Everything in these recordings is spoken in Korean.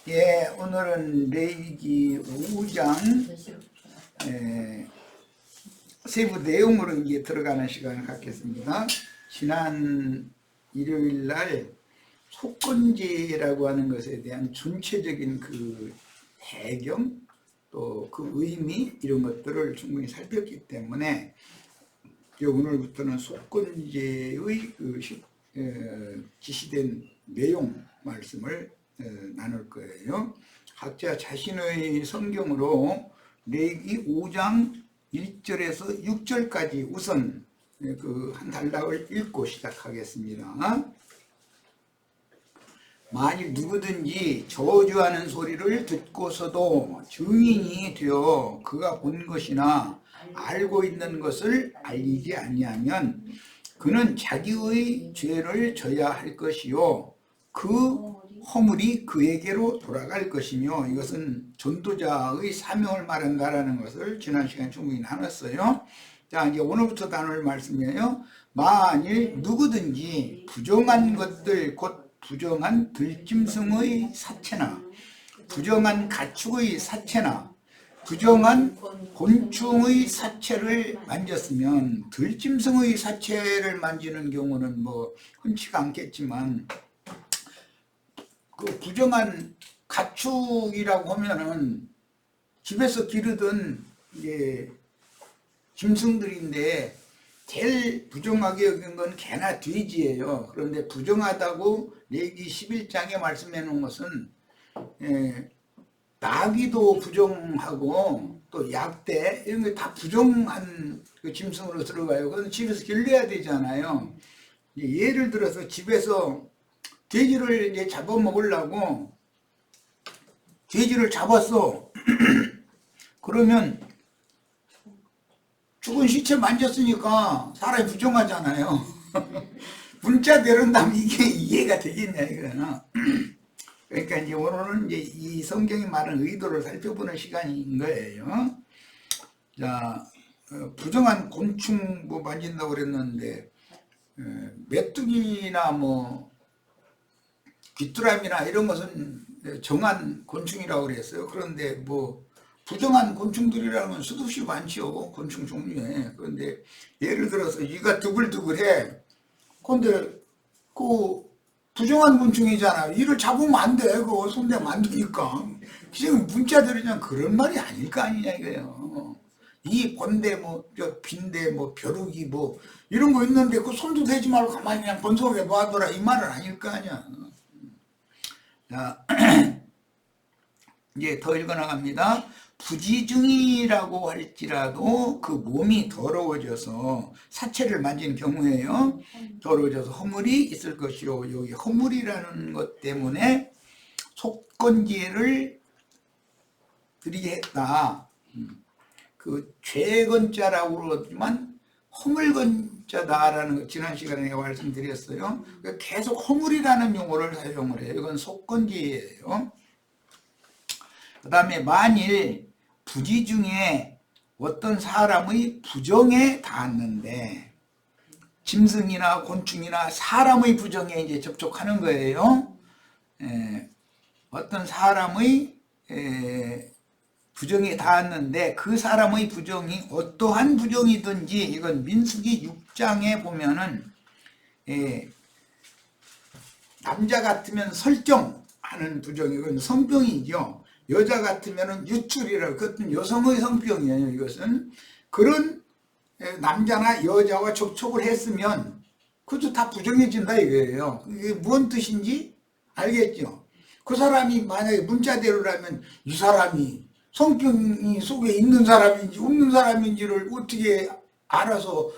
예, 오늘은 레위기 5장 세부 내용으로 이제 들어가는 시간을 갖겠습니다. 지난 일요일 날 속건제라고 하는 것에 대한 전체적인 그 배경 또 그 의미 이런 것들을 충분히 살폈기 때문에 오늘부터는 속건제의 그 지시된 내용 말씀을 나눌 거예요. 각자 자신의 성경으로 레위기 5장 1절에서 6절까지 우선 그 한 단락을 읽고 시작하겠습니다. 만일 누구든지 저주하는 소리를 듣고서도 증인이 되어 그가 본 것이나 알고 있는 것을 알리지 아니하면 그는 자기의 죄를 져야 할 것이요 그 허물이 그에게로 돌아갈 것이며, 이것은 전도자의 사명을 말한다라는 것을 지난 시간에 충분히 나눴어요. 자, 이제 오늘부터 나눌 말씀이에요. 만일 누구든지 부정한 것들, 곧 부정한 들짐승의 사체나 부정한 가축의 사체나 부정한 곤충의 사체를 만졌으면, 들짐승의 사체를 만지는 경우는 뭐 흔치가 않겠지만 그 부정한 가축이라고 하면은 집에서 기르던 이제 짐승들인데 제일 부정하게 여긴 건 개나 돼지예요. 그런데 부정하다고 레위기 11장에 말씀해 놓은 것은 나귀도 부정하고 또 약대 이런 게 다 부정한 그 짐승으로 들어가요. 그건 집에서 길러야 되잖아요. 예를 들어서 집에서 돼지를 이제 잡아먹으려고 돼지를 잡았어. 그러면 죽은 시체 만졌으니까 사람이 부정하잖아요. 문자 내린다면 이게 이해가 되겠냐 이거는. 그러니까 이제 오늘은 이제 이 성경이 말하는 의도를 살펴보는 시간인 거예요. 자, 부정한 곤충 뭐 만진다고 그랬는데 메뚜기나 뭐 귀뚜라미나 이런 것은 정한 곤충이라고 그랬어요. 그런데 뭐 부정한 곤충들이라면 수없이 많죠, 곤충 종류에. 그런데 예를 들어서 이가 두글두글해. 그런데 그 부정한 곤충이잖아. 이를 잡으면 안 돼. 그거 손대면 안 되니까. 지금 문자들이면 그런 말이 아닐 거 아니냐 이거예요. 이 번대 뭐 빈대 뭐 벼룩이 뭐 이런 거 있는데 그 손도 대지 말고 가만히 그냥 번성해 놔둬라 이 말은 아닐 거 아니야. 자, 이제 더 읽어나갑니다. 부지중이라고 할지라도 그 몸이 더러워져서 사체를 만진 경우에요. 더러워져서 허물이 있을 것이요. 여기 허물이라는 것 때문에 속건제를 드리게 했다. 그 죄건자라고 그러지만 허물건자다라는 거 지난 시간에 내가 말씀드렸어요. 계속 허물이라는 용어를 사용을 해요. 이건 속건제예요. 그 다음에 만일 부지 중에 어떤 사람의 부정에 닿았는데, 짐승이나 곤충이나 사람의 부정에 이제 접촉하는 거예요. 어떤 사람의 부정에 닿았는데 그 사람의 부정이 어떠한 부정이든지, 이건 민수기 6장에 보면은 남자 같으면 설정하는 부정, 이건 성병이죠. 여자 같으면 유출이라고, 그것은 여성의 성병이에요. 이것은 그런 남자나 여자와 접촉을 했으면 그것도 다 부정해진다 이거예요. 이게 무슨 뜻인지 알겠죠? 그 사람이 만약에 문자대로라면 이 사람이 성병이 속에 있는 사람인지 없는 사람인지를 어떻게 알아서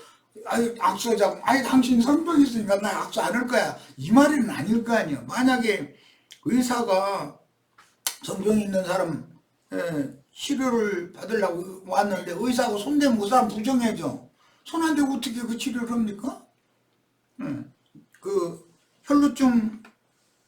악수하자고, 아니 당신 성병이 있으니까 나 악수 안 할 거야 이 말은 아닐 거 아니에요. 만약에 의사가 성병이 있는 사람 치료를 받으려고 왔는데 의사하고 손대면 그 사람 부정해져. 손 안 대고 어떻게 그 치료를 합니까? 그 혈루증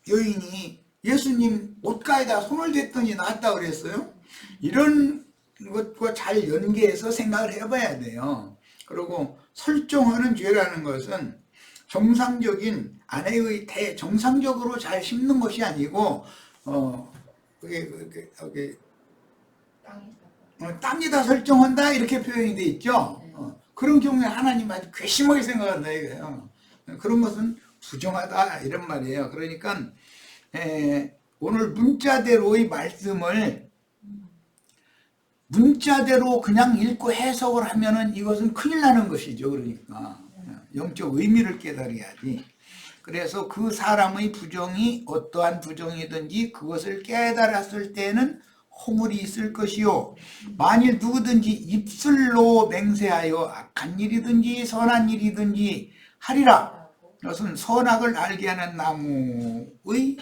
여인이 예수님 옷가에다 손을 댔더니 나았다 그랬어요. 이런 것과 잘 연계해서 생각을 해봐야 돼요. 그리고 설정하는 죄라는 것은 정상적인 아내의 정상적으로 잘 씹는 것이 아니고 여기 땅이다 설정한다 이렇게 표현이 돼 있죠. 그런 경우에 하나님 아주 괘씸하게 생각한다 이거예요. 그런 것은 부정하다 이런 말이에요. 그러니까 오늘 문자대로의 말씀을 문자대로 그냥 읽고 해석을 하면은 이것은 큰일 나는 것이죠. 그러니까 영적 의미를 깨달아야지. 그래서 그 사람의 부정이 어떠한 부정이든지 그것을 깨달았을 때는 허물이 있을 것이요, 만일 누구든지 입술로 맹세하여 악한 일이든지 선한 일이든지 하리라. 이것은 선악을 알게 하는 나무의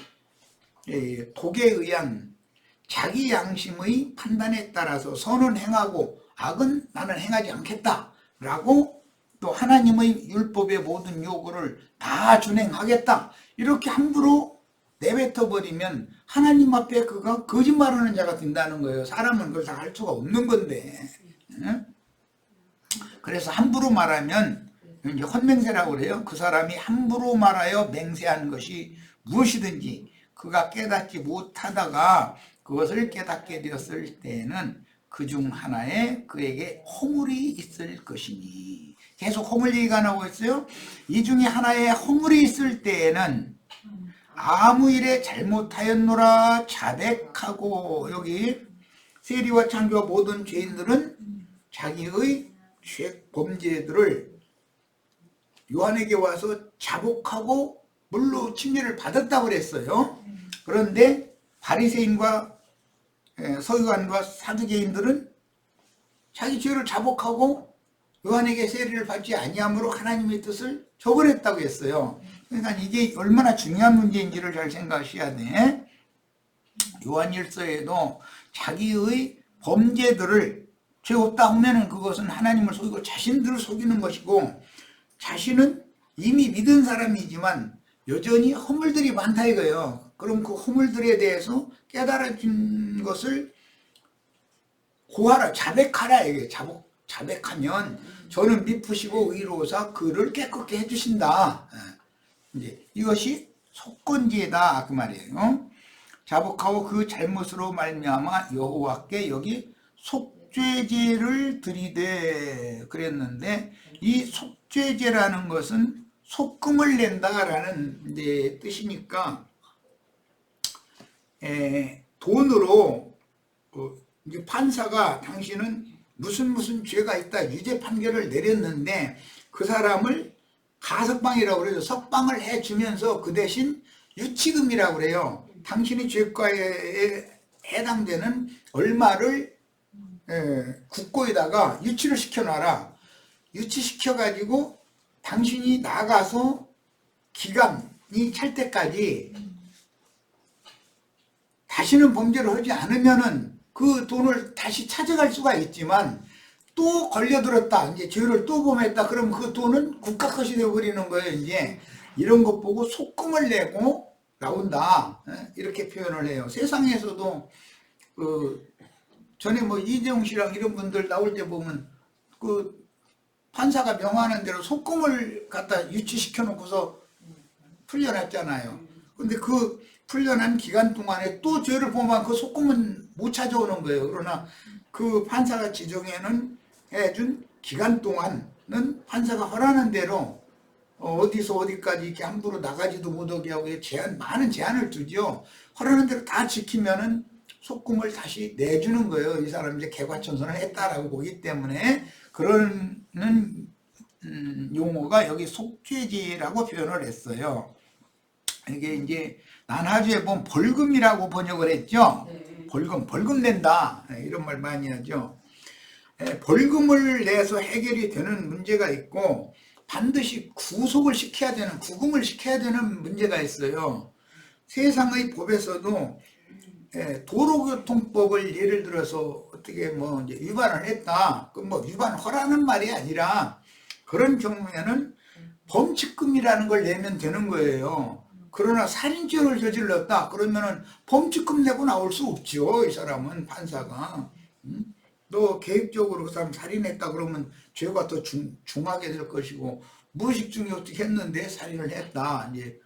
독에 의한 자기 양심의 판단에 따라서 선은 행하고 악은 나는 행하지 않겠다 라고, 또 하나님의 율법의 모든 요구를 다 준행하겠다 이렇게 함부로 내뱉어 버리면 하나님 앞에 그가 거짓말하는 자가 된다는 거예요. 사람은 그걸 다 할 수가 없는 건데. 그래서 함부로 말하면 이제 헛맹세라고 그래요. 그 사람이 함부로 말하여 맹세한 것이 무엇이든지 그가 깨닫지 못하다가 그것을 깨닫게 되었을 때는 그 중 하나에 그에게 허물이 있을 것이니, 계속 허물 얘기가 나오고 있어요. 이 중에 하나에 허물이 있을 때에는 아무 일에 잘못하였노라 자백하고, 여기 세리와 창조와 모든 죄인들은 자기의 범죄들을 요한에게 와서 자복하고 물로 침례를 받았다고 그랬어요. 그런데 바리새인과 서기관과 사두개인들은 자기 죄를 자복하고 요한에게 세례를 받지 아니함으로 하나님의 뜻을 저버렸다고 했어요. 그러니까 이게 얼마나 중요한 문제인지를 잘 생각하셔야 돼. 요한일서에도 자기의 범죄들을 죄 없다 하면은 그것은 하나님을 속이고 자신들을 속이는 것이고, 자신은 이미 믿은 사람이지만 여전히 허물들이 많다 이거예요. 그럼 그 허물들에 대해서 깨달아진 것을 고하라, 자백하라 이게. 자백하면 저는 미쁘시고 의로우사 그를 깨끗게 해주신다. 이제 이것이 속건제다 그 말이에요. 자복하고 그 잘못으로 말미암아 여호와께 여기 속죄제를 드리되 그랬는데, 이 속죄제라는 것은 속금을 낸다라는 뜻이니까 돈으로 이제 판사가 당신은 무슨 죄가 있다 유죄 판결을 내렸는데 그 사람을 가석방이라고 그래요. 석방을 해주면서 그 대신 유치금이라고 그래요. 당신이 죄과에 해당되는 얼마를 국고에다가 유치를 시켜놔라. 유치시켜가지고 당신이 나가서 기간이 찰 때까지 다시는 범죄를 하지 않으면은 그 돈을 다시 찾아갈 수가 있지만, 또 걸려들었다, 이제 죄를 또 범했다, 그럼 그 돈은 국가 것이 되어버리는 거예요. 이제 이런 것 보고 속금을 내고 나온다 이렇게 표현을 해요. 세상에서도 전에 뭐 이재용 씨랑 이런 분들 나올 때 보면 그 판사가 명하는 대로 속금을 갖다 유치시켜 놓고서 풀려났잖아요. 근데 그 풀려난 기간 동안에 또 죄를 범하면 그 속금은 못 찾아오는 거예요. 그러나 그 판사가 지정해는 해준 기간 동안은 판사가 허락하는 대로 어디서 어디까지 이렇게 함부로 나가지도 못하게 하고 많은 제한을 두죠. 허락하는 대로 다 지키면은 속금을 다시 내주는 거예요. 이 사람이 이제 개과천선을 했다라고 보기 때문에, 그런 용어가 여기 속죄제라고 표현을 했어요. 이게 이제 난하주에 보면 벌금이라고 번역을 했죠. 벌금 낸다 이런 말 많이 하죠. 벌금을 내서 해결이 되는 문제가 있고, 반드시 구속을 시켜야 되는, 구금을 시켜야 되는 문제가 있어요. 세상의 법에서도 도로교통법을 예를 들어서 어떻게 뭐 이제 위반을 했다, 그 뭐 위반하라는 말이 아니라 그런 경우에는 범칙금이라는 걸 내면 되는 거예요. 그러나 살인죄를 저질렀다 그러면은 범칙금 내고 나올 수 없죠. 이 사람은, 판사가. 너 계획적으로 그 사람 살인했다 그러면 죄가 더 중하게 될 것이고, 무의식 중에 어떻게 했는데 살인을 했다, 이제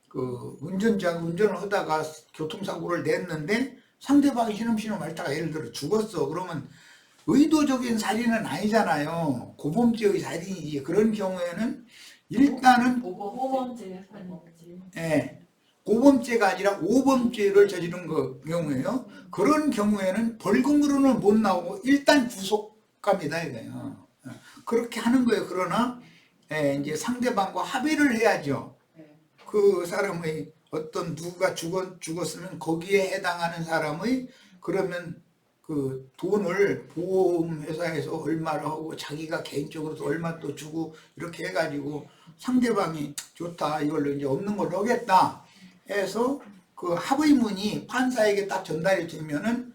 그 운전자가 운전을 하다가 교통사고를 냈는데 상대방이 신음신음 앓다가 예를 들어 죽었어. 그러면 의도적인 살인은 아니잖아요. 고범죄의 살인이지. 그런 경우에는 일단은 오범죄 살인이지. 예, 고범죄가 아니라 오범죄를 저지른 경우에요. 그런 경우에는 벌금으로는 못 나오고 일단 구속갑니다 이거예요. 그렇게 하는 거예요. 그러나 이제 상대방과 합의를 해야죠. 그 사람의 어떤 누가 죽었으면 거기에 해당하는 사람의 그러면 그 돈을 보험회사에서 얼마를 하고 자기가 개인적으로도 얼마 또 주고 이렇게 해가지고 상대방이 좋다 이걸로 이제 없는 걸로 하겠다 해서 그 합의문이 판사에게 딱 전달이 되면은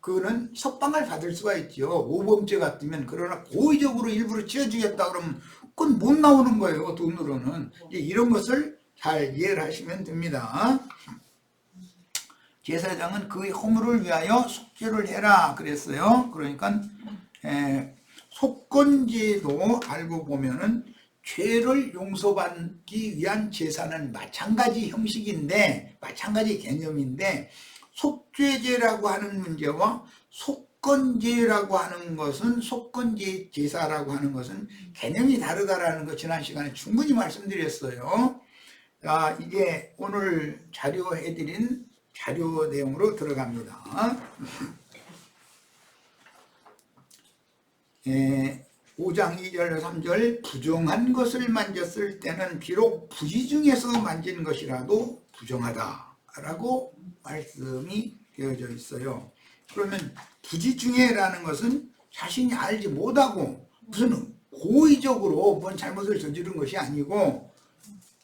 그거는 석방을 받을 수가 있죠. 오범죄 같으면. 그러나 고의적으로 일부러 지어주겠다 그러면 그건 못 나오는 거예요. 돈으로는. 이런 것을 잘 이해를 하시면 됩니다. 제사장은 그의 허물을 위하여 속죄를 해라 그랬어요. 그러니까 속건제도 알고 보면은 죄를 용서받기 위한 제사는 마찬가지 형식인데 마찬가지 개념인데 속죄제라고 하는 문제와 속건제라고 하는 것은 속건제 제사라고 하는 것은 개념이 다르다라는 거 지난 시간에 충분히 말씀드렸어요. 자, 이제 오늘 자료해드린 자료 내용으로 들어갑니다. 5장 2절 3절 부정한 것을 만졌을 때는 비록 부지 중에서 만진 것이라도 부정하다라고 말씀이 되어져 있어요. 그러면 부지 중에라는 것은 자신이 알지 못하고 무슨 고의적으로 뭔 잘못을 저지른 것이 아니고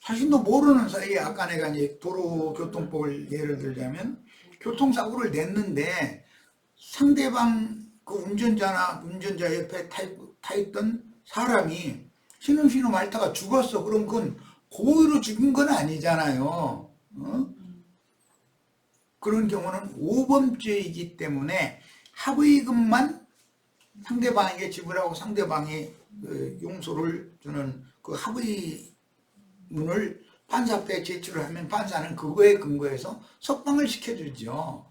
자신도 모르는 사이에 아까 내가 이제 도로교통법을 예를 들자면 교통사고를 냈는데 상대방 그 운전자 옆에 타 있던 사람이 신음신음 앓다가 죽었어. 그럼 그건 고의로 죽은 건 아니잖아요. 그런 경우는 오범죄이기 때문에 합의금만 상대방에게 지불하고 상대방이 용서를 주는 그 합의문을 판사 앞에 제출을 하면 판사는 그거에 근거해서 석방을 시켜주죠.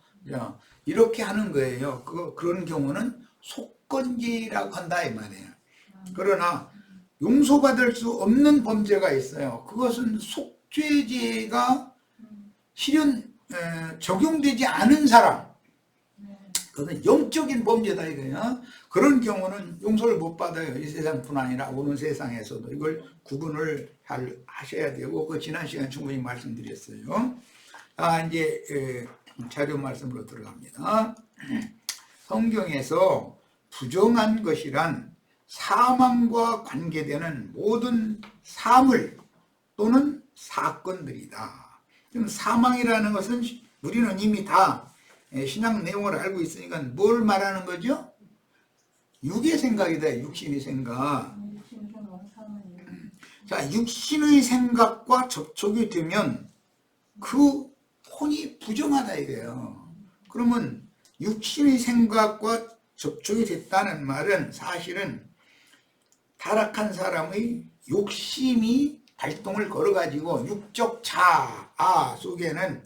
이렇게 하는 거예요. 그런 경우는 속건제라고 한다 이 말이에요. 그러나 용서받을 수 없는 범죄가 있어요. 그것은 속죄제가 적용되지 않은 사람, 그것은 영적인 범죄다 이거예요. 그런 경우는 용서를 못 받아요. 이 세상뿐 아니라 오는 세상에서도 이걸 구분을 잘 하셔야 되고 그 지난 시간에 충분히 말씀드렸어요. 이제 자료 말씀으로 들어갑니다. 성경에서 부정한 것이란 사망과 관계되는 모든 사물 또는 사건들이다. 그럼 사망이라는 것은 우리는 이미 다 신약 내용을 알고 있으니까 뭘 말하는 거죠? 육의 생각이다. 육신의 생각. 자, 육신의 생각과 접촉이 되면 그 혼이 부정하다 이거예요. 그러면 육신의 생각과 접촉이 됐다는 말은 사실은 타락한 사람의 욕심이 발동을 걸어가지고 육적 자아 속에는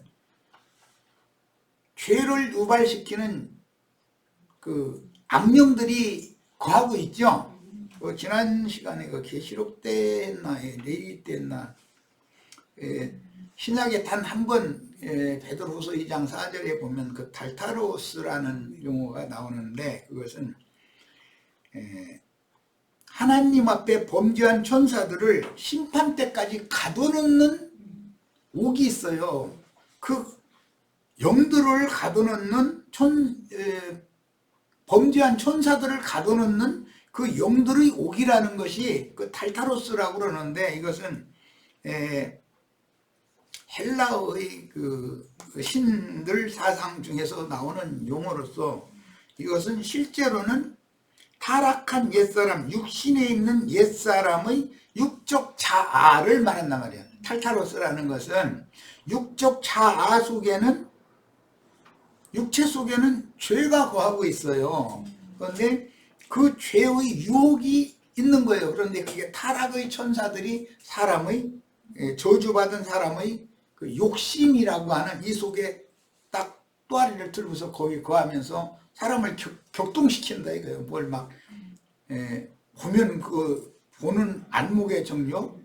죄를 유발시키는 그 악령들이 거하고 있죠. 지난 시간에 그 계시록 때 했나 레위 때 했나 신약에 단 한 번 베드로후서 2장 4절에 보면 그 달타로스라는 용어가 나오는데 그것은 하나님 앞에 범죄한 천사들을 심판 때까지 가둬놓는 옥이 있어요. 그 영들을 가둬놓는 범죄한 천사들을 가둬놓는 그 영들의 옥이라는 것이 그 탈타로스라고 그러는데 이것은 헬라어의 그 신들 사상 중에서 나오는 용어로서 이것은 실제로는 타락한 옛사람, 육신에 있는 옛사람의 육적 자아를 말한단 말이야. 탈타로스라는 것은 육적 자아 속에는 육체 속에는 죄가 거하고 있어요. 그런데 그 죄의 유혹이 있는 거예요. 그런데 그게 타락의 천사들이 사람의 저주받은 사람의 그 욕심이라고 하는 이 속에 딱 또아리를 들고서 거기 거하면서 사람을 격동시킨다 이거예요. 뭘 막 보면 그 보는 안목의 정욕,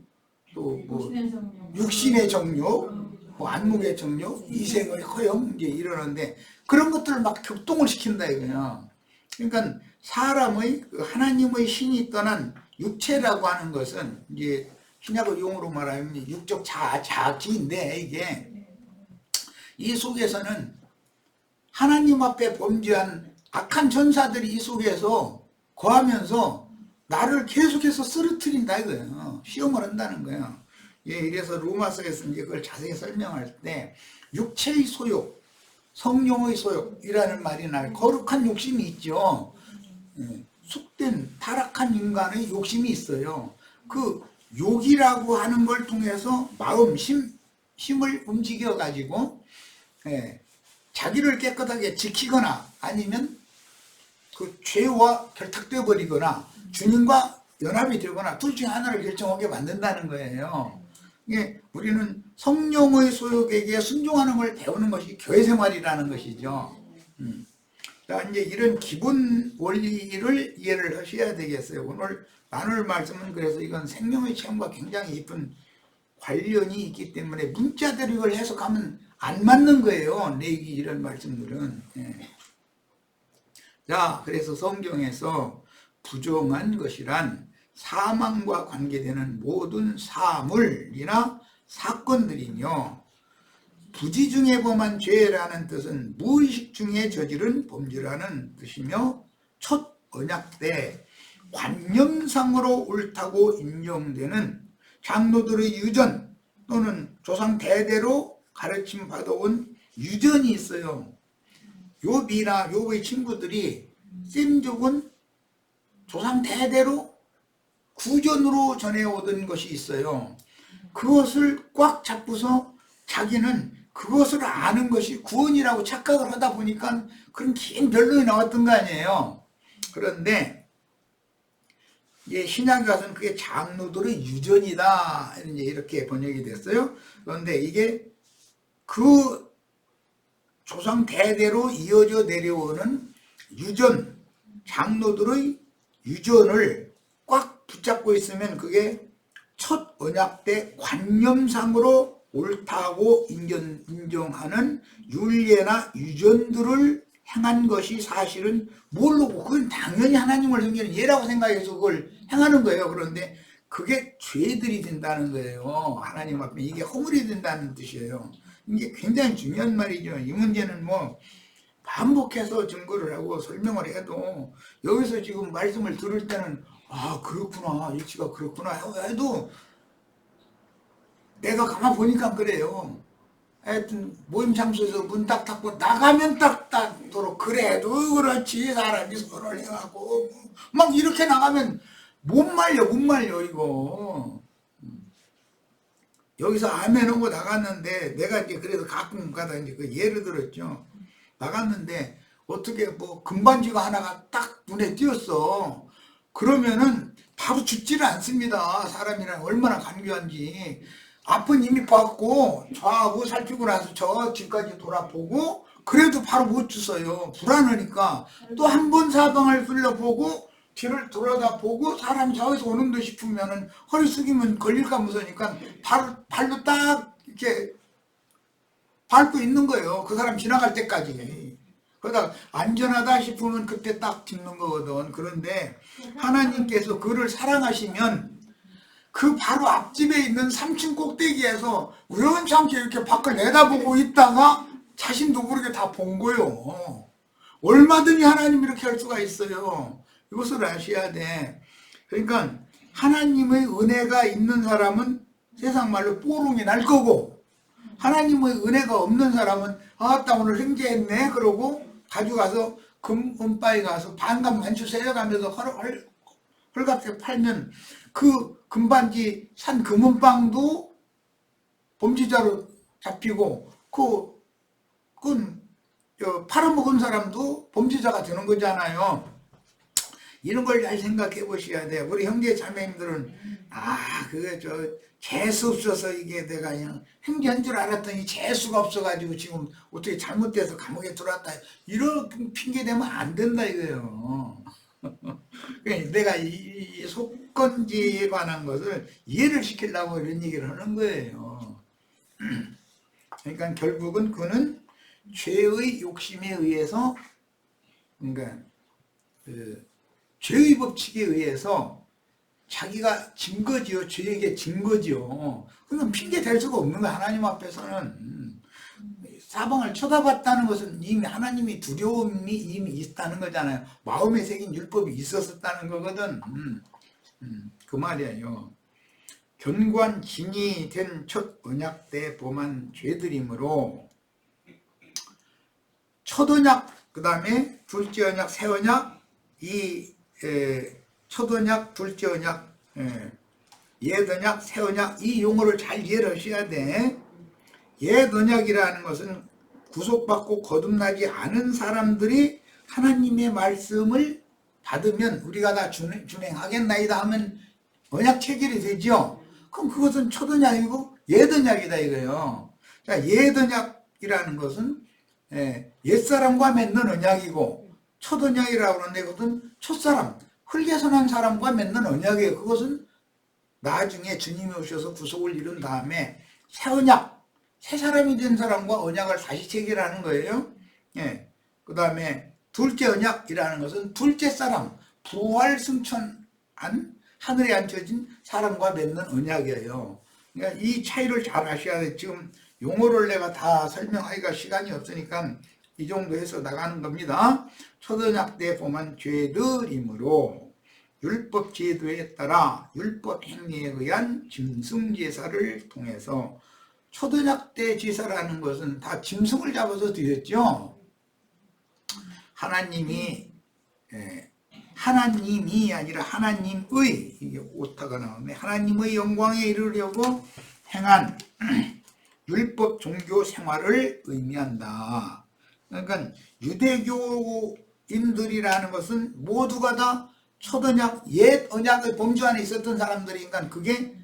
또 뭐 육신의 성령. 육신의 정욕, 뭐 안목의 정욕, 이생의 허영 이제 이러는데 그런 것들을 막 격동을 시킨다 이거예요. 그러니까 사람의 그 하나님의 신이 떠난 육체라고 하는 것은 이제 신약의 용어로 말하면 육적 자기인데 이게 이 속에서는 하나님 앞에 범죄한 악한 전사들이 이 속에서 거하면서 나를 계속해서 쓰러뜨린다 이거예요. 시험을 한다는 거예요. 예, 이래서 로마서에서 이제 그걸 자세히 설명할 때 육체의 소욕, 성령의 소욕이라는 말이 나요. 거룩한 욕심이 있죠. 속된 타락한 인간의 욕심이 있어요. 그 욕이라고 하는 걸 통해서 마음, 힘을 움직여 가지고 자기를 깨끗하게 지키거나 아니면 그 죄와 결탁되어 버리거나 주님과 연합이 되거나 둘 중에 하나를 결정하게 만든다는 거예요. 이게 우리는 성령의 소욕에게 순종하는 걸 배우는 것이 교회 생활이라는 것이죠. 자, 이제 이런 기본 원리를 이해를 하셔야 되겠어요. 오늘 나눌 말씀은 그래서 이건 생명의 체험과 굉장히 깊은 관련이 있기 때문에 문자대로 이걸 해석하면 안 맞는 거예요. 내기 이런 말씀들은. 자, 그래서 성경에서 부정한 것이란 사망과 관계되는 모든 사물이나 사건들이며 부지 중에 범한 죄라는 뜻은 무의식 중에 저지른 범죄라는 뜻이며 첫 언약 때 관념상으로 옳다고 인정되는 장로들의 유전 또는 조상 대대로 가르침 받아온 유전이 있어요. 욥이나 욥의 친구들이 셈족은 조상 대대로 구전으로 전해오던 것이 있어요. 그것을 꽉 잡고서 자기는 그것을 아는 것이 구원이라고 착각을 하다 보니까 그런 긴 변론이 나왔던 거 아니에요. 그런데 이제 신약에 가서는 그게 장로들의 유전이다 이제 이렇게 번역이 됐어요. 그런데 이게 그 조상 대대로 이어져 내려오는 유전, 장로들의 유전을 꽉 붙잡고 있으면 그게 첫 언약 때 관념상으로 옳다고 인정하는 율례나 유전들을 행한 것이 사실은 모르고 그건 당연히 하나님을 섬기는 예라고 생각해서 그걸 행하는 거예요. 그런데 그게 죄들이 된다는 거예요. 하나님 앞에 이게 허물이 된다는 뜻이에요. 이게 굉장히 중요한 말이죠. 이 문제는 뭐 반복해서 증거를 하고 설명을 해도 여기서 지금 말씀을 들을 때는 아 그렇구나 일치가 그렇구나 해도 내가 가만 보니까 그래요. 하여튼 모임 장소에서 문 딱 닫고 나가면 딱 닫도록 그래도 그렇지 사람이 손을 해갖고 막 이렇게 나가면 못 말려 이거. 여기서 아멘 하고 나갔는데 내가 이제 그래도 가끔 가다 이제 그 예를 들었죠. 나갔는데 어떻게 뭐 금반지가 하나가 딱 눈에 띄었어. 그러면은 바로 죽지를 않습니다. 사람이랑 얼마나 간교한지. 앞은 이미 봤고 좌우 살피고 나서 저 뒤까지 돌아보고 그래도 바로 못 주어요. 불안하니까 또 한 번 사방을 둘러보고 뒤를 돌아다보고 사람이 저기서 오는 듯 싶으면은 허리 숙이면 걸릴까 무서우니까 발로 딱 이렇게 밟고 있는 거예요. 그 사람 지나갈 때까지. 그러다 안전하다 싶으면 그때 딱 짚는 거거든. 그런데 하나님께서 그를 사랑하시면 그 바로 앞집에 있는 3층 꼭대기에서 우연찮게 이렇게 밖을 내다보고 있다가 자신도 모르게 다 본 거예요. 얼마든지 하나님 이렇게 할 수가 있어요. 이것을 아셔야 돼. 그러니까 하나님의 은혜가 있는 사람은 세상 말로 뽀롱이 날 거고 하나님의 은혜가 없는 사람은 아따 오늘 횡재했네 그러고 가져가서 금은바에 가서 반값만주 세려가면서 헐값에 팔면 그 금반지 산 금은빵도 범죄자로 잡히고 그건 팔아먹은 사람도 범죄자가 되는 거잖아요. 이런 걸 잘 생각해 보셔야 돼요. 우리 형제 자매님들은 그게 재수 없어서 이게 내가 그냥 형제인 줄 알았더니 재수가 없어가지고 지금 어떻게 잘못돼서 감옥에 들어왔다 이런 핑계 대면 안 된다 이거예요. 내가 이 속건지에 관한 것을 이해를 시키려고 이런 얘기를 하는 거예요. 그러니까 결국은 그는 죄의 욕심에 의해서, 그러니까 죄의 법칙에 의해서 자기가 진 거지요. 죄에게 진 거지요. 그러면 핑계 댈 수가 없는 거야. 하나님 앞에서는. 사방을 쳐다봤다는 것은 이미 하나님이 두려움이 이미 있다는 거잖아요. 마음에 새긴 율법이 있었다는 거거든. 그 말이에요. 견고한 진이 된 첫 언약 때 범한 죄들이므로 첫 언약, 그 다음에 둘째 언약, 새 언약, 첫 언약, 둘째 언약, 옛 언약, 새 언약, 이 용어를 잘 이해를 하셔야 돼. 옛 언약이라는 것은 구속받고 거듭나지 않은 사람들이 하나님의 말씀을 받으면 우리가 다 준행하겠나이다 하면 언약 체결이 되죠. 그럼 그것은 첫 언약이고 옛 언약이다 이거예요. 자, 옛 언약이라는 것은 옛사람과 맺는 언약이고 첫 언약이라고 하는데 그것은 첫사람, 흙에서 사람과 맺는 언약이에요. 그것은 나중에 주님이 오셔서 구속을 이룬 다음에 새 언약, 새 사람이 된 사람과 언약을 다시 체결하는 거예요. 그 다음에 둘째 언약이라는 것은 둘째 사람, 부활 승천한 하늘에 앉혀진 사람과 맺는 언약이에요. 그러니까 이 차이를 잘 아셔야 돼. 지금 용어를 내가 다 설명하기가 시간이 없으니까 이 정도 해서 나가는 겁니다. 첫 언약 때 범한 죄들이므로 율법 제도에 따라 율법 행위에 의한 짐승 제사를 통해서 첫 언약 때 제사라는 것은 다 짐승을 잡아서 드렸죠. 하나님이 아니라 하나님의, 이게 오타가 나오네. 하나님의 영광에 이르려고 행한 율법 종교 생활을 의미한다. 그러니까 유대교인들이라는 것은 모두가 다 첫 언약, 옛 언약의 범주 안에 있었던 사람들이니까 그게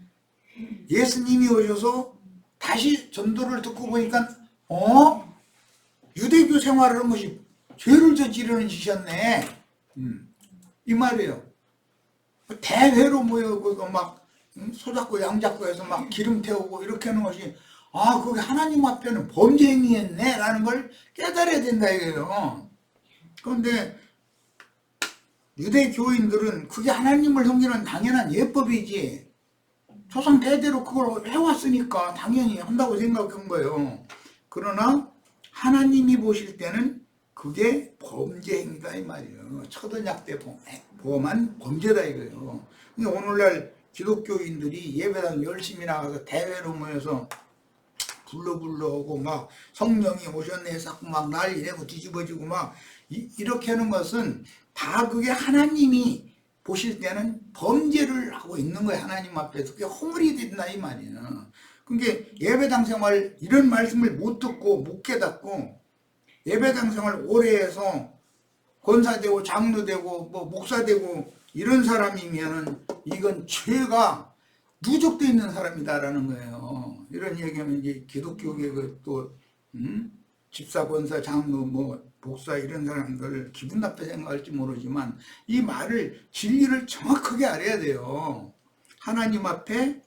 예수님이 오셔서 다시 전도를 듣고 보니까 유대교 생활을 한 것이 죄를 저지르는 짓이었네. 이 말이에요. 대회로 모여서 막 소잡고 양잡고 해서 막 기름 태우고 이렇게 하는 것이 그게 하나님 앞에는 범죄 행위였네 라는 걸 깨달아야 된다 이거예요. 그런데 유대교인들은 그게 하나님을 섬기는 당연한 예법이지 조상 대대로 그걸 해왔으니까 당연히 한다고 생각한 거예요. 그러나 하나님이 보실 때는 그게 범죄 행위다 이 말이에요. 첫 언약 때 범한 범죄다 이거예요. 근데 오늘날 기독교인들이 예배당 열심히 나가서 대회로 모여서 불러오고 막 성령이 오셨네 해서 막 난리 내고 뒤집어지고 막 이렇게 하는 것은 다 그게 하나님이 보실 때는 범죄를 하고 있는 거예요. 하나님 앞에서. 그게 허물이 된다 이 말이에요. 그러니까 예배당 생활 이런 말씀을 못 듣고 못 깨닫고 예배당 생활 오래 해서 권사되고 장로되고 뭐 목사되고 이런 사람이면은 이건 죄가 누적되어 있는 사람이다라는 거예요. 이런 얘기하면 이제 기독교계 또 집사, 권사, 장로, 뭐 목사 이런 사람들 기분 나쁘게 생각할지 모르지만 이 말을 진리를 정확하게 알아야 돼요. 하나님 앞에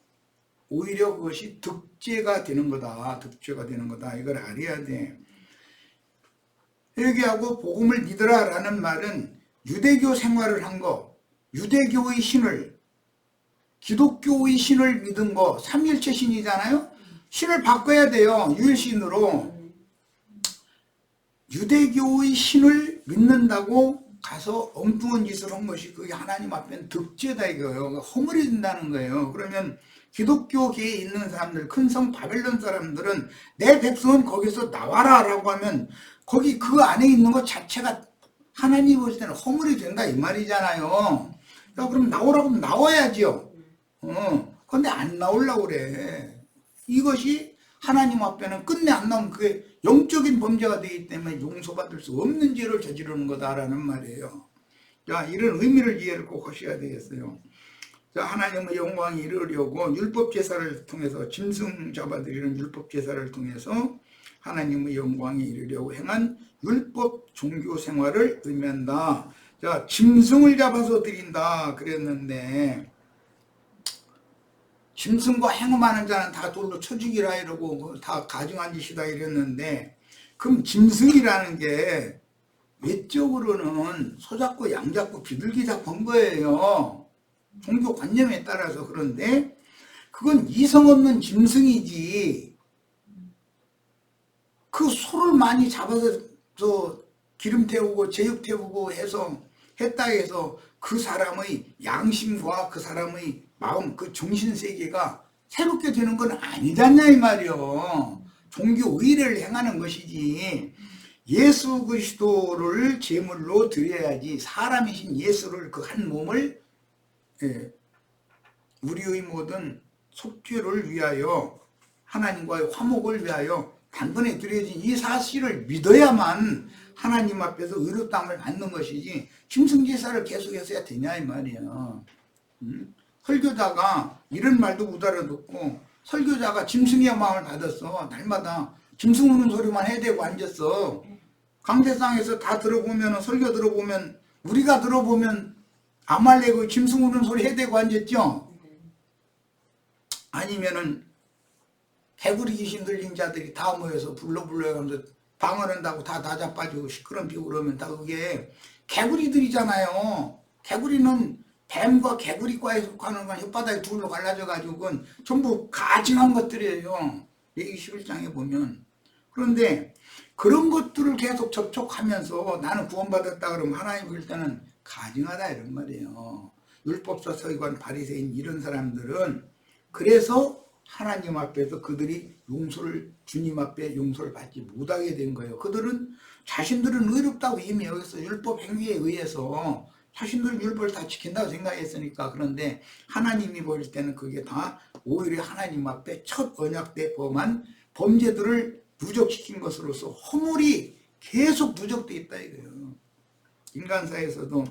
오히려 그것이 득죄가 되는 거다. 득죄가 되는 거다. 이걸 알아야 돼. 회개하고 복음을 믿으라 라는 말은 유대교 생활을 한 거, 유대교의 신을, 기독교의 신을 믿은 거, 삼위일체 신이잖아요. 신을 바꿔야 돼요. 유일신으로. 유대교의 신을 믿는다고 가서 엉뚱한 짓을 한 것이 그게 하나님 앞에는 득죄다 이거예요. 허물이 된다는 거예요. 그러면 기독교계에 있는 사람들, 큰 성 바벨론 사람들은 내 백성은 거기서 나와라 라고 하면 거기 그 안에 있는 것 자체가 하나님 보실 때는 허물이 된다 이 말이잖아요. 그럼 나오라고 하면 나와야지요. 근데 안 나오려고 그래. 이것이 하나님 앞에는 끝내 안 나오면 그게 영적인 범죄가 되기 때문에 용서받을 수 없는 죄를 저지르는 거다라는 말이에요. 자, 이런 의미를 이해를 꼭 하셔야 되겠어요. 자, 하나님의 영광이 이루려고 율법 제사를 통해서 짐승 잡아드리는 율법 제사를 통해서 하나님의 영광이 이루려고 행한 율법 종교 생활을 의미한다. 자, 짐승을 잡아서 드린다 그랬는데 짐승과 행음하는 자는 다 돌로 쳐 죽이라 이러고 다 가증한 짓이다 이랬는데 그럼 짐승이라는 게 외적으로는 소잡고 양잡고 비둘기 잡은 거예요. 종교 관념에 따라서. 그런데 그건 이성 없는 짐승이지 그 소를 많이 잡아서 기름 태우고 제육 태우고 해서 했다 해서 그 사람의 양심과 그 사람의 마음, 그 정신세계가 새롭게 되는 건 아니잖냐 이 말이요. 종교 의례를 행하는 것이지 예수 그리스도를 제물로 드려야지 사람이신 예수를 그 한 몸을 우리의 모든 속죄를 위하여 하나님과의 화목을 위하여 단번에 드려진 이 사실을 믿어야만 하나님 앞에서 의롭다함을 받는 것이지 짐승제사를 계속해서 해야 되냐 이 말이에요. 설교자가 이런 말도 못 알아듣고 설교자가 짐승의 마음을 받았어. 날마다 짐승 우는 소리만 해대고 앉았어. 강대상에서 다 들어보면 설교 들어보면 우리가 들어보면 아말렉의 짐승 우는 소리 해대고 앉았죠. 아니면은 개구리 귀신 들린 자들이 다 모여서 불러가면서 방언한다고 다 자빠지고 시끄럽히고 그러면 다 그게 개구리들이잖아요. 개구리는 뱀과 개구리과에 속하는 건 혓바닥에 둘로 갈라져 가지고 그건 전부 가증한 것들이에요. 레위기 11장에 보면. 그런데 그런 것들을 계속 접촉하면서 나는 구원받았다 그러면 하나님 볼 때는 가증하다 이런 말이에요. 율법사 서기관 바리새인 이런 사람들은 그래서 하나님 앞에서 그들이 용서를 주님 앞에 용서를 받지 못하게 된 거예요. 그들은 자신들은 의롭다고 이미 여기서 율법 행위에 의해서 자신들은 율법을 다 지킨다고 생각했으니까. 그런데 하나님이 볼 때는 그게 다 오히려 하나님 앞에 첫 언약 때 범한 범죄들을 누적시킨 것으로서 허물이 계속 누적돼 있다 이거예요. 인간사에서도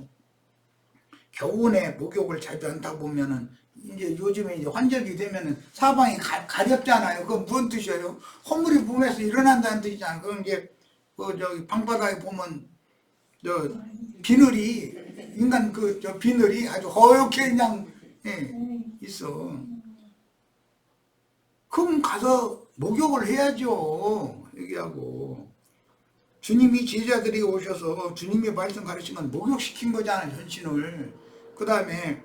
교훈에 목욕을 자주 한다 보면은 이제 요즘에 이제 환절기 되면은 사방이 가렵잖아요. 그건 무슨 뜻이에요? 허물이 몸에서 일어난다는 뜻이잖아요. 그럼 이제 그 저기 방바닥에 보면 저 비늘이 인간 그 저 비늘이 아주 허옇게 그냥 있어. 그럼 가서 목욕을 해야죠. 얘기하고 주님이 제자들이 오셔서 주님이 말씀 가르치면 목욕시킨 거잖아요. 전신을. 그 다음에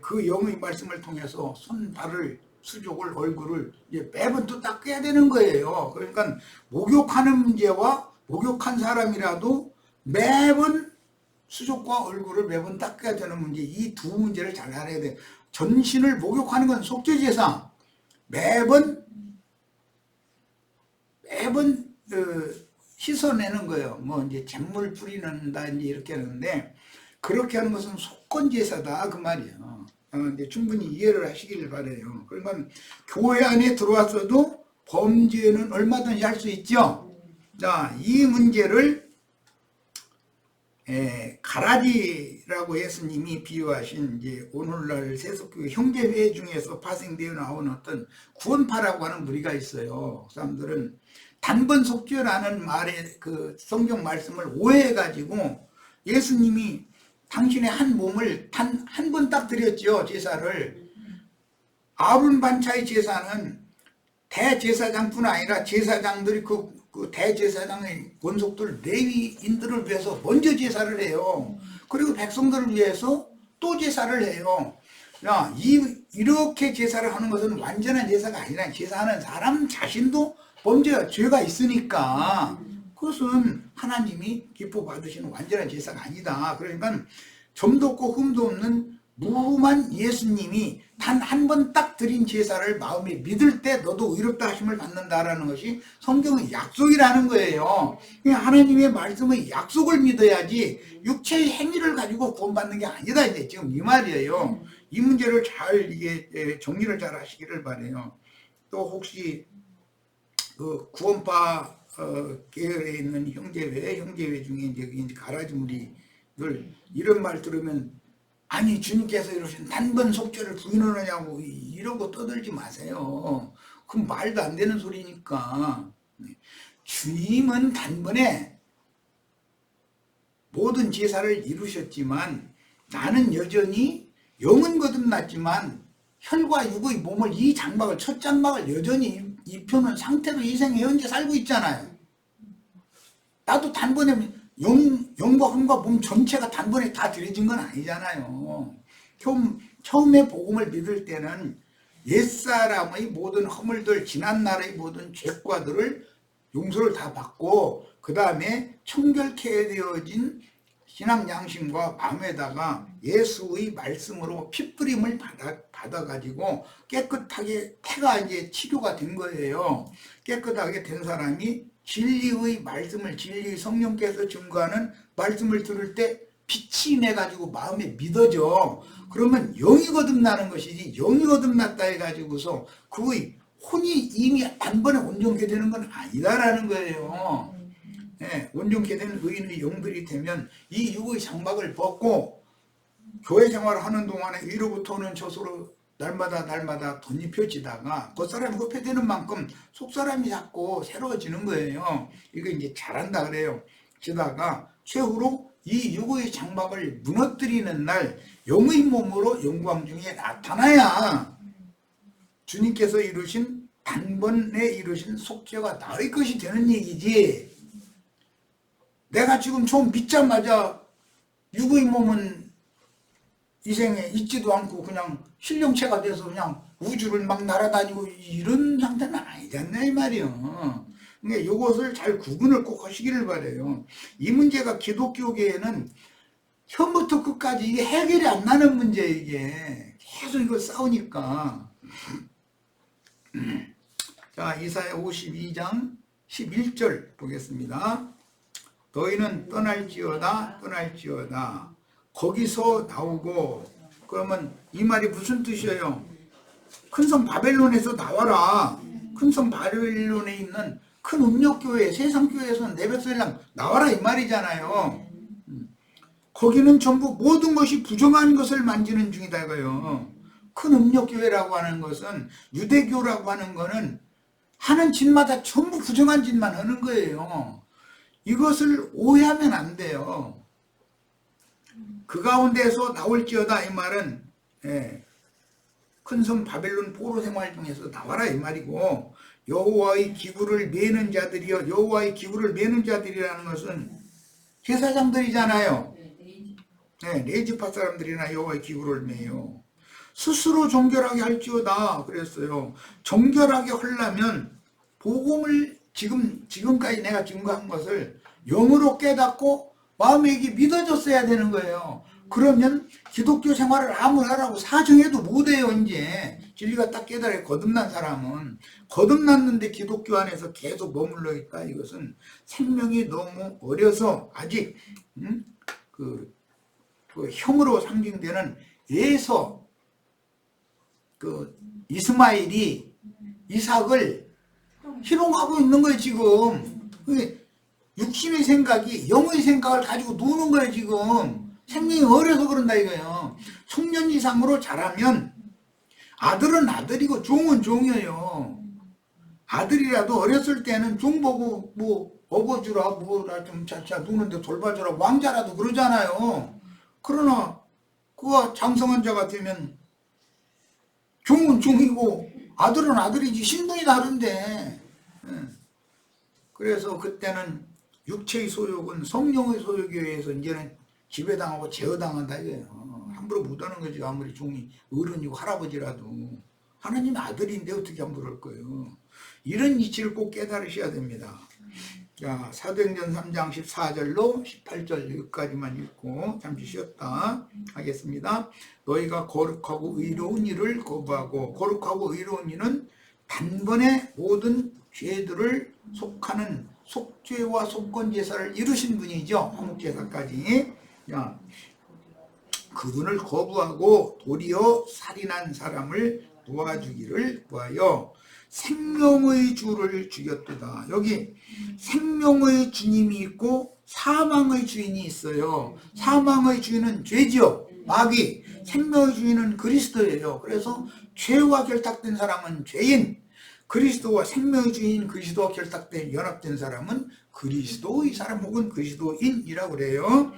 그 영의 말씀을 통해서 손, 발을, 수족을, 얼굴을 이제 매번 또 닦아야 되는 거예요. 그러니까 목욕하는 문제와 목욕한 사람이라도 매번 수족과 얼굴을 매번 닦아야 되는 문제, 이 두 문제를 잘 알아야 돼. 전신을 목욕하는 건 속죄제사. 매번 씻어내는 거예요. 뭐 이제 잿물 뿌리는다 이제 이렇게 하는데 그렇게 하는 것은 속건제사다 그 말이에요. 이제 충분히 이해를 하시길 바래요. 그러니까 교회 안에 들어왔어도 범죄는 얼마든지 할 수 있죠. 자, 이 문제를 가라지라고 예수님이 비유하신 이제 오늘날 세속교 형제회 중에서 파생되어 나온 어떤 구원파라고 하는 무리가 있어요. 그 사람들은 단번 속죄라는 말의 그 성경 말씀을 오해해가지고 예수님이 당신의 한 몸을 단 한 번 딱 드렸죠. 제사를. 아론 반차의 제사는 대제사장뿐 아니라 제사장들이 그 대제사장의 권속들 레위인들을 위해서 먼저 제사를 해요. 그리고 백성들을 위해서 또 제사를 해요. 야, 이렇게 제사를 하는 것은 완전한 제사가 아니라 제사하는 사람 자신도 범죄와 죄가 있으니까 그것은 하나님이 기뻐 받으시는 완전한 제사가 아니다. 그러니까 점도 없고 흠도 없는 무흠한 예수님이 단 한 번 딱 드린 제사를 마음에 믿을 때 너도 의롭다 하심을 받는다라는 것이 성경의 약속이라는 거예요. 하나님의 말씀의 약속을 믿어야지 육체의 행위를 가지고 구원받는 게 아니다. 이제 지금 이 말이에요. 이 문제를 잘 이게 정리를 잘 하시기를 바래요. 또 혹시 그 구원파 계열에 있는 형제회 중에 이제 가라지 무리 늘 이런 말 들으면 아니 주님께서 이러신 단번 속죄를 부인하느냐고 이러고 떠들지 마세요. 그럼 말도 안 되는 소리니까. 주님은 단번에 모든 제사를 이루셨지만 나는 여전히 영은 거듭났지만 혈과 육의 몸을 이 장막을 첫 장막을 여전히 입혀놓은 상태로 이 생에 현재 살고 있잖아요. 나도 단번에 영과 혼과 몸 전체가 단번에 다 들여진 건 아니잖아요. 처음에 복음을 믿을 때는 옛사람의 모든 허물들 지난날의 모든 죄과들을 용서를 다 받고 그 다음에 청결케 되어진 신앙 양심과 마음에다가 예수의 말씀으로 핏부림을 받아가지고 깨끗하게 태가 이제 치료가 된 거예요. 깨끗하게 된 사람이 진리의 말씀을 진리 성령께서 증거하는 말씀을 들을 때 빛이 내가지고 마음에 믿어져. 그러면 영이 거듭나는 것이지 영이 거듭났다 해가지고서 그의 혼이 이미 단번에 온전케 되는 건 아니다라는 거예요. 네, 온전케 된 의인의 영들이 되면 이 육의 장막을 벗고 교회 생활을 하는 동안에 위로부터는 저수로 날마다 덧입혀지다가 겉사람이 흡해되는 만큼 속사람이 자꾸 새로워지는 거예요. 이거 이제 잘한다 그래요. 지다가 최후로 이 육의 장막을 무너뜨리는 날 영의 몸으로 영광 중에 나타나야 주님께서 이루신 단번에 이루신 속죄가 나의 것이 되는 얘기지. 내가 지금 처음 믿자마자 육의 몸은 이 생에 있지도 않고 그냥 신령체가 돼서 그냥 우주를 막 날아다니고 이런 상태는 아니지 않나 이 말이요. 그러니까 이것을 잘 구분을 꼭 하시기를 바라요. 이 문제가 기독교계에는 처음부터 끝까지 이게 해결이 안 나는 문제 이게 계속 이거 싸우니까. 자, 이사야 52장 11절 보겠습니다. 너희는 떠날지어다 거기서 나오고. 그러면 이 말이 무슨 뜻이에요? 큰 성 바벨론에서 나와라. 큰 성 바벨론에 있는 큰 음력교회 세상교회에서 내 백성이랑 나와라 이 말이잖아요. 거기는 전부 모든 것이 부정한 것을 만지는 중이다 이거요. 큰 음력교회라고 하는 것은 유대교라고 하는 거는 하는 짓마다 전부 부정한 짓만 하는 거예요. 이것을 오해하면 안 돼요. 그 가운데서 나올지어다 이 말은 큰 성 바벨론 포로 생활 중에서 나와라 이 말이고, 여호와의 기구를 메는 자들이요. 여호와의 기구를 메는 자들이라는 것은 제사장들이잖아요. 레지파 사람들이나 여호와의 기구를 메요. 스스로 정결하게 할지어다 그랬어요. 정결하게 하려면 복음을 지금까지 내가 증거한 것을 영으로 깨닫고 마음에 이게 믿어졌어야 되는 거예요. 그러면 기독교 생활을 아무리 하라고 사정해도 못해요. 이제 진리가 딱 깨달아 거듭난 사람은. 거듭났는데 기독교 안에서 계속 머물러 있다. 이것은 생명이 너무 어려서 아직 그 형으로 상징되는 에서 그 이스마엘이 이삭을 희롱하고 있는 거예요 지금. 육신의 생각이 영의 생각을 가지고 노는 거예요 지금. 생명이 어려서 그런다 이거예요. 청년 이상으로 자라면 아들은 아들이고 종은 종이에요. 아들이라도 어렸을 때는 종 보고 뭐 업어주라 뭐라 좀 자차 누는데 돌봐주라 왕자라도 그러잖아요. 그러나 그가 장성한 자 같으면 종은 종이고 아들은 아들이지 신분이 다른데. 그래서 그때는 육체의 소욕은 성령의 소욕에 의해서 이제는 지배당하고 제어당한다 이거예요. 함부로 못하는 거지. 아무리 종이 어른이고 할아버지라도. 하나님의 아들인데 어떻게 함부로 할 거예요. 이런 이치를 꼭 깨달으셔야 됩니다. 자, 사도행전 3장 14절로 18절 여기까지만 읽고 잠시 쉬었다 하겠습니다. 너희가 거룩하고 의로운 일을 거부하고, 거룩하고 의로운 일은 단번에 모든 죄들을 속하는 속죄와 속건제사를 이루신 분이죠. 화목제사까지. 야, 그분을 거부하고 도리어 살인한 사람을 도와주기를 구하여 생명의 주를 죽였도다. 여기 생명의 주님이 있고 사망의 주인이 있어요. 사망의 주인은 죄지요. 마귀. 생명의 주인은 그리스도예요. 그래서 죄와 결탁된 사람은 죄인, 그리스도와 생명의 주인 그리스도와 결탁된 연합된 사람은 그리스도의 사람 혹은 그리스도인이라고 그래요.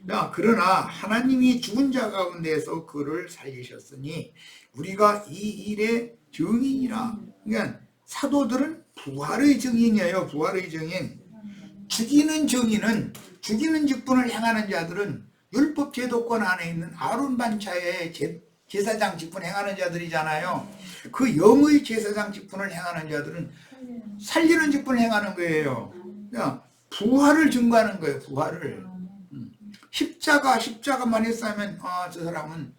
자, 그러나 하나님이 죽은 자 가운데에서 그를 살리셨으니 우리가 이 일의 증인이라. 그러니까 사도들은 부활의 증인이에요. 부활의 증인. 죽이는 증인은, 죽이는 직분을 행하는 자들은 율법 제도권 안에 있는 아론 반차의 제사장 직분 행하는 자들이잖아요. 그 영의 제사장 직분을 행하는 자들은 살리는 직분을 행하는 거예요. 그냥 부활을 증거하는 거예요. 부활을. 십자가만 했으면 저 사람은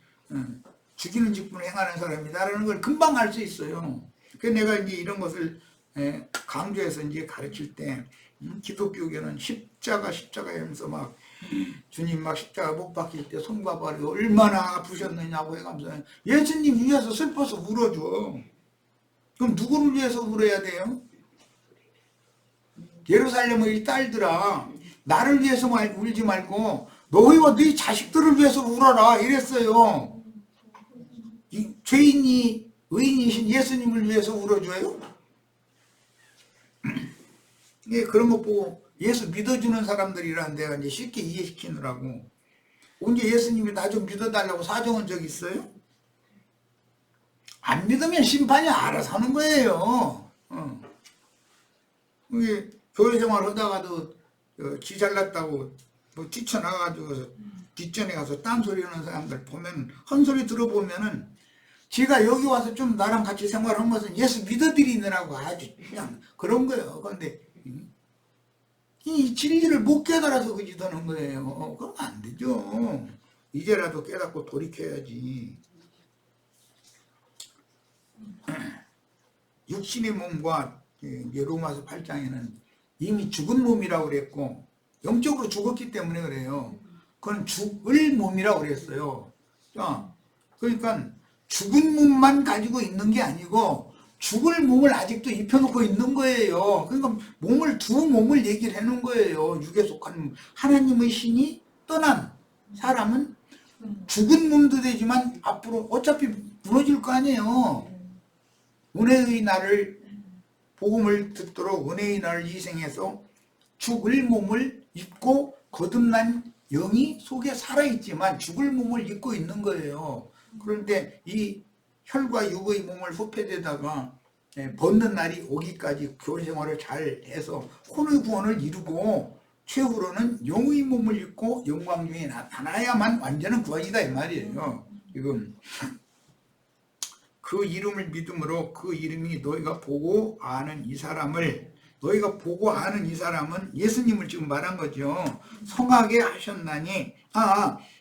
죽이는 직분을 행하는 사람이다라는 걸 금방 알 수 있어요. 그래서 내가 이제 이런 것을 강조해서 이제 가르칠 때 기독교계는 십자가 하면서 막 주님 막 십자가 못 박힐 때 손과 발이 얼마나 아프셨느냐고 해가면서 예수님 위해서 슬퍼서 울어줘. 그럼 누구를 위해서 울어야 돼요? 예루살렘의 딸들아, 나를 위해서 울지 말고 너희와 네 자식들을 위해서 울어라 이랬어요. 이 죄인이 의인이신 예수님을 위해서 울어줘요? 예, 그런 거 보고 예수 믿어주는 사람들이란 내가 이제 쉽게 이해시키느라고. 언제 예수님이 나 좀 믿어달라고 사정한 적 있어요? 안 믿으면 심판이 알아서 하는 거예요. 이게 교회 생활 하다가도 지 잘났다고 뭐 뛰쳐나가가지고 뒷전에 가서 딴소리 하는 사람들 보면, 헛소리 들어보면은 지가 여기 와서 좀 나랑 같이 생활한 것은 예수 믿어드리느라고 아주 그냥 그런 거예요. 그런데 이 진리를 못 깨달아서 그 짓 하는 거예요. 그러면 안 되죠. 이제라도 깨닫고 돌이켜야지. 육신의 몸과 로마서 8장에는 이미 죽은 몸이라고 그랬고 영적으로 죽었기 때문에 그래요. 그건 죽을 몸이라고 그랬어요. 자, 그러니까 죽은 몸만 가지고 있는 게 아니고 죽을 몸을 아직도 입혀놓고 있는 거예요. 그러니까 두 몸을 얘기를 해놓은 거예요. 육에 속한 몸. 하나님의 신이 떠난 사람은 죽은 몸도 되지만 앞으로 어차피 무너질 거 아니에요. 은혜의 날을, 복음을 듣도록 은혜의 날을 희생해서 죽을 몸을 입고 거듭난 영이 속에 살아있지만 죽을 몸을 입고 있는 거예요. 그런데 이 혈과 육의 몸을 후패되다가 벗는 날이 오기까지 교회 생활을 잘 해서 혼의 구원을 이루고 최후로는 영의 몸을 입고 영광 중에 나타나야만 완전한 구원이다 이 말이에요. 지금 그 이름을 믿음으로 그 이름이 너희가 보고 아는 이 사람을, 너희가 보고 아는 이 사람은 예수님을 지금 말한 거죠. 성하게 하셨나니,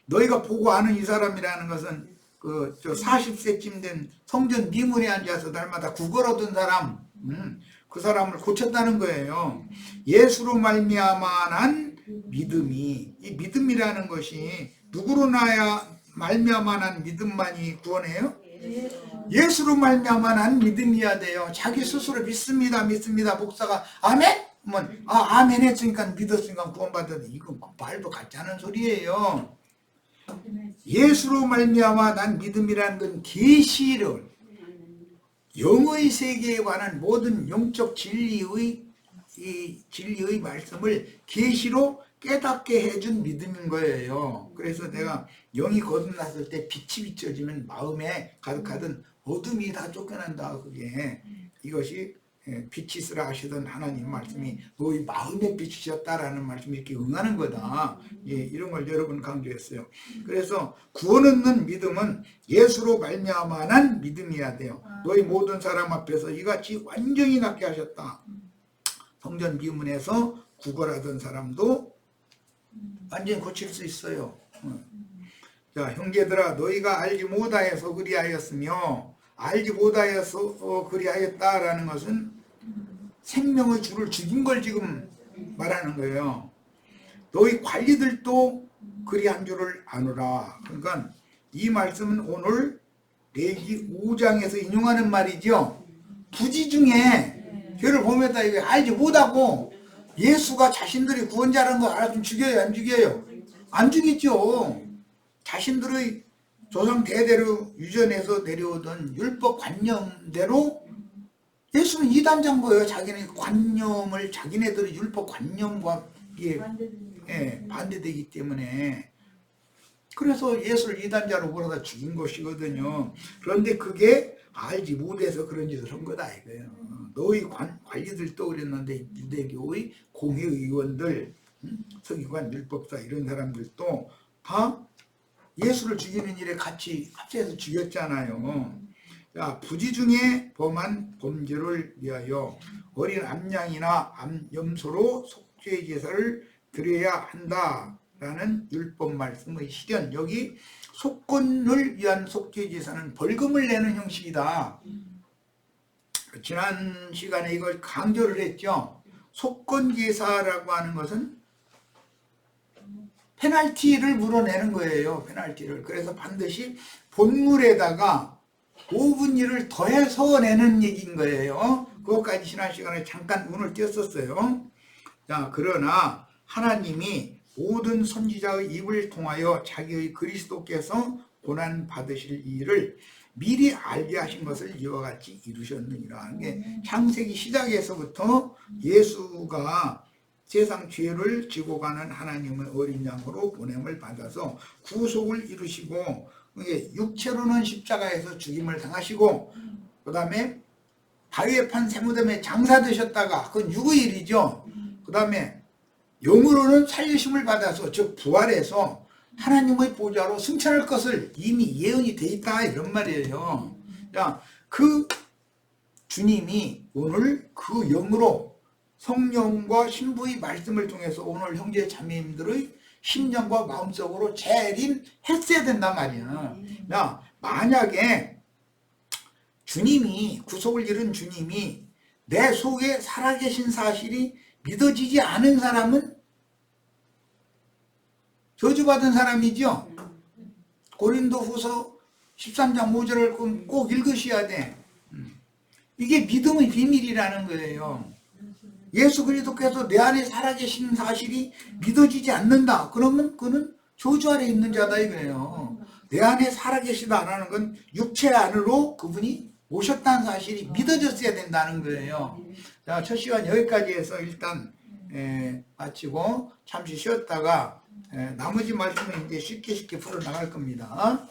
너희가 보고 아는 이 사람이라는 것은 그 40세쯤 된 성전 미문에 앉아서 날마다 구걸하던 사람, 그 사람을 고쳤다는 거예요. 예수로 말미암아 난 믿음이, 이 믿음이라는 것이 누구로 나야 말미암아 난 믿음만이 구원해요? 예수로 말미암아 난 믿음이야 돼요. 자기 스스로 믿습니다 목사가 아멘? 아멘 했으니까 믿었으니까 구원받았는데 이건 말도 같지 않은 소리예요. 예수로 말미암아 난 믿음이라는 건 계시를, 영의 세계에 관한 모든 영적 진리의 말씀을 계시로 깨닫게 해준 믿음인 거예요. 그래서 내가 영이 거듭났을 때 빛이 비춰지면 마음에 가득하던 어둠이 다 쫓겨난다. 그게 이것이 빛이 있으라 하시던 하나님 말씀이 너희 마음에 빛이셨다라는 말씀이 이렇게 응하는 거다. 이런 걸 여러 번 강조했어요. 그래서 구원 얻는 믿음은 예수로 말미암아 난 믿음이어야 돼요. 너희 모든 사람 앞에서 이같이 완전히 낫게 하셨다. 성전 미문에서 구걸하던 사람도 완전히 고칠 수 있어요. 자, 형제들아, 너희가 알지 못하여서 그리하였으며, 알지 못하여서 그리하였다라는 것은 생명의 주를 죽인 걸 지금 말하는 거예요. 너희 관리들도 그리한 줄을 아노라. 그러니까 이 말씀은 오늘 레위기 5장에서 인용하는 말이죠. 부지 중에 죄를 범했다 이거 알지 못하고 예수가 자신들이 구원자라는 걸 알았으면 죽여요, 안 죽여요? 안 죽이죠. 자신들의 조상 대대로 유전해서 내려오던 율법 관념대로 예수는 이단자인 거예요. 자기네 관념을 자기네들의 율법 관념과 이게 반대되기 때문에. 그래서 예수를 이단자로 몰아다 죽인 것이거든요. 그런데 그게 알지 못해서 그런 짓을 한 거다 이거예요. 너희 관리들도 그랬는데 유대교의 공회의원들, 서기관, 율법사 이런 사람들도 다 예수를 죽이는 일에 같이 합세해서 죽였잖아요. 자, 부지 중에 범한 범죄를 위하여 어린 암양이나 암염소로 속죄 제사를 드려야 한다라는 율법 말씀의 실현. 여기 속건을 위한 속죄 제사는 벌금을 내는 형식이다. 지난 시간에 이걸 강조를 했죠. 속건 제사라고 하는 것은 페널티를 물어내는 거예요. 페널티를. 그래서 반드시 본물에다가 5분 일을 더해서 내는 얘기인 거예요. 그것까지 지난 시간에 잠깐 눈을 띄었었어요. 자, 그러나 하나님이 모든 선지자의 입을 통하여 자기의 그리스도께서 고난 받으실 일을 미리 알게 하신 것을 이와 같이 이루셨느니라. 이게 창세기 시작에서부터 예수가 세상 죄를 지고 가는 하나님의 어린 양으로 보냄을 받아서 구속을 이루시고 육체로는 십자가에서 죽임을 당하시고 그 다음에 바위에 판 세무덤에 장사되셨다가 그건 육의 일이죠. 그 다음에 영으로는 살리심을 받아서 즉 부활해서 하나님의 보좌로 승천할 것을 이미 예언이 돼 있다 이런 말이에요. 자, 그 주님이 오늘 그 영으로 성령과 신부의 말씀을 통해서 오늘 형제 자매님들의 심령과 마음속으로 재림했어야 된단 말이야. 야, 만약에 주님이 구속을 이룬 주님이 내 속에 살아계신 사실이 믿어지지 않은 사람은 저주받은 사람이죠. 고린도후서 13장 5절을 꼭 읽으셔야 돼. 이게 믿음의 비밀이라는 거예요. 예수 그리스도께서 내 안에 살아계신 사실이 믿어지지 않는다. 그러면 그는 저주 아래 있는 자다 이거예요. 내 안에 살아계시다라는 건 육체 안으로 그분이 오셨다는 사실이 믿어졌어야 된다는 거예요. 자, 첫 시간 여기까지 해서 일단 마치고 잠시 쉬었다가 나머지 말씀은 이제 쉽게 풀어 나갈 겁니다.